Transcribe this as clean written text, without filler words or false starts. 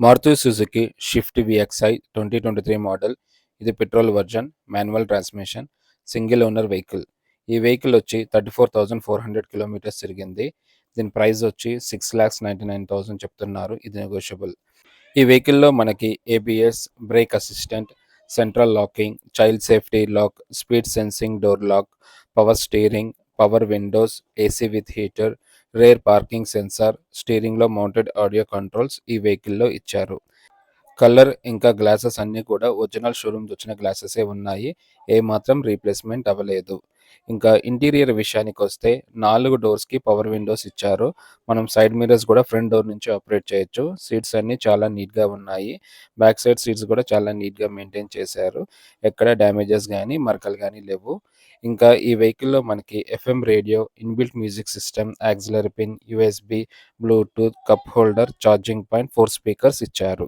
Maruti Suzuki Swift VXI 2023 model. ఇది petrol version, manual transmission, single owner vehicle. ఈ vehicle వచ్చి 34,400 kilometres తిరిగింది. దీని ప్రైస్ వచ్చి 6,99,000 చెప్తున్నారు. ఇది నెగోషియబుల్. ఈ వెహికల్లో మనకి ABS, brake assistant, central locking, child safety lock, speed sensing door lock, power steering, power windows, AC with heater, rear parking sensor, స్టీరింగ్లో మౌంటెడ్ ఆడియో కంట్రోల్స్ ఈ వెహికల్లో ఇచ్చారు. కలర్ ఇంకా గ్లాసెస్ అన్నీ కూడా ఒరిజినల్ షోరూమ్ వచ్చిన గ్లాసెసే ఉన్నాయి. ఏమాత్రం రీప్లేస్మెంట్ అవ్వలేదు. ఇంకా ఇంటీరియర్ విషయానికి వస్తే 4 డోర్స్కి పవర్ విండోస్ ఇచ్చారు. మనం సైడ్ మిర్రర్స్ కూడా ఫ్రంట్ డోర్ నుంచి ఆపరేట్ చేయొచ్చు. సీట్స్ అన్నీ చాలా నీట్గా ఉన్నాయి. బ్యాక్ సైడ్ సీట్స్ కూడా చాలా నీట్గా మెయింటైన్ చేశారు. ఎక్కడ డ్యామేజెస్ కానీ మరకలు కానీ లేవు. ఇంకా ఈ వెహికల్లో మనకి FM radio, inbuilt music system, auxiliary pin, USB, Bluetooth, cup holder, charging point, 4 speakers ఇచ్చారు.